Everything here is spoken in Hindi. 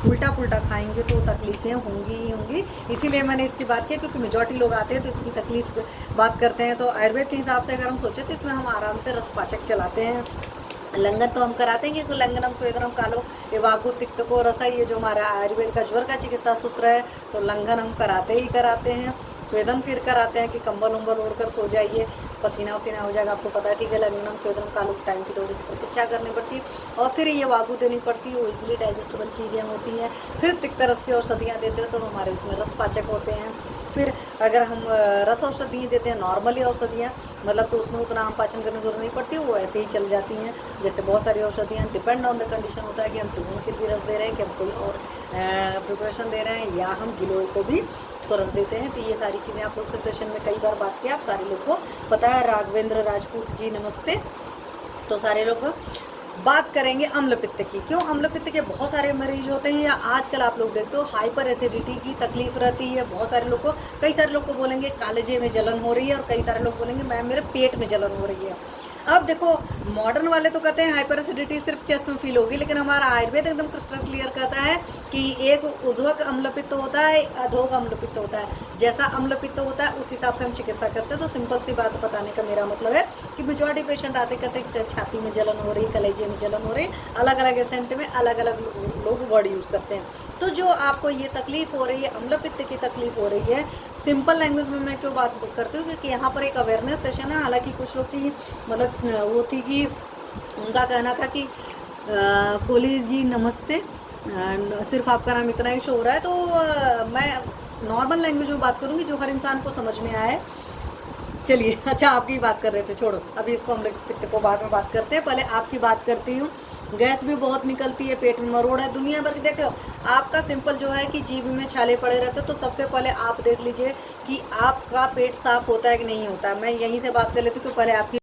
उल्टा पुल्टा खाएंगे तो तकलीफ़ें होंगी ही होंगी। इसीलिए मैंने इसकी बात की, क्योंकि मेजॉरिटी लोग आते हैं तो इसकी तकलीफ बात करते हैं। तो आयुर्वेद के हिसाब से अगर हम सोचें तो इसमें हम आराम से रसपाचक चलाते हैं। लंगन तो हम कराते हैं, क्योंकि लंगनम स्वेदनम कालो ये वागु तिक्त को रसा, ये जो हमारा आयुर्वेद का ज्वर का चिकित्सा सूत्र है, तो लंगन हम कराते ही कराते हैं। स्वेदन फिर कराते हैं कि कंबल उम्बल ओढ़कर सो जाइए, पसीना वसीना हो जाएगा, आपको पता है, ठीक है। लंगनम स्वेदनम कालो टाइम की थोड़ी सी प्रतीक्षा करनी पड़ती है, और फिर ये वागु देनी पड़ती है, वो इजिली डाइजेस्टेबल चीज़ें होती हैं। फिर तिक्त रस की औषधियाँ देते हैं, तो हमारे उसमें रसपाचक होते हैं। फिर अगर हम रस औषधि देते हैं, नॉर्मली औषधियाँ, मतलब तो उसमें उतना हम पाचन करने की जरूरत नहीं पड़ती, वो ऐसे ही चल जाती हैं। जैसे बहुत सारी औषधियाँ डिपेंड ऑन द कंडीशन होता है कि हम त्रिभुवन कीर्ति रस दे रहे हैं, कि हम कोई और प्रिपरेशन दे रहे हैं, या हम गिलोय को भी उसको रस देते हैं। तो ये सारी चीज़ें आप लोग से सेशन में कई बार बात की, आप सारे लोग को पता है। राघवेंद्र राजपूत जी नमस्ते। तो सारे लोग बात करेंगे अम्ल पित्त की। क्यों अम्ल पित्त के बहुत सारे मरीज होते हैं, या आजकल आप लोग देखते हो हाइपर एसिडिटी की तकलीफ रहती है बहुत सारे लोग को। कई सारे लोग को बोलेंगे कालेजे में जलन हो रही है, और कई सारे लोग बोलेंगे मैम मेरे पेट में जलन हो रही है। अब देखो, मॉडर्न वाले तो कहते हैं हाइपर एसिडिटी सिर्फ चेस्ट में फील होगी, लेकिन हमारा आयुर्वेद एकदम क्रिस्टल क्लियर कहता है कि एक ऊर्ध्वक अम्लपित्त होता है, अधोग अम्लपित्त होता है। जैसा अम्लपित्त होता है उस हिसाब से हम चिकित्सा करते हैं। तो सिंपल सी बात बताने का मेरा मतलब है कि मेजॉरिटी पेशेंट आते कहते छाती में जलन हो रही है, कलेजे में जलन हो रही है, अलग अलग एसेंट में अलग अलग लोग वर्ड यूज़ करते हैं। तो जो आपको ये तकलीफ हो रही है, अम्लपित्त की तकलीफ हो रही है, सिंपल लैंग्वेज में मैं क्यों बात करती हूँ, क्योंकि यहाँ पर एक अवेयरनेस सेशन है। हालांकि कुछ लोग की मतलब वो थी कि उनका कहना था कि कोहली जी नमस्ते, सिर्फ आपका नाम इतना ही शो हो रहा है। तो मैं नॉर्मल लैंग्वेज में बात करूँगी जो हर इंसान को समझ में आए। चलिए, अच्छा आपकी बात कर रहे थे, छोड़ो अभी इसको, हम लोग पित्त को बाद में बात करते हैं, पहले आपकी बात करती हूँ। गैस भी बहुत निकलती है, पेट में मरोड़ है, दुनिया भर की। देखो आपका सिंपल जो है कि जीभ में छाले पड़े रहते, तो सबसे पहले आप देख लीजिए कि आपका पेट साफ होता है कि नहीं होता है। मैं यहीं से बात कर लेती हूँ कि पहले आपकी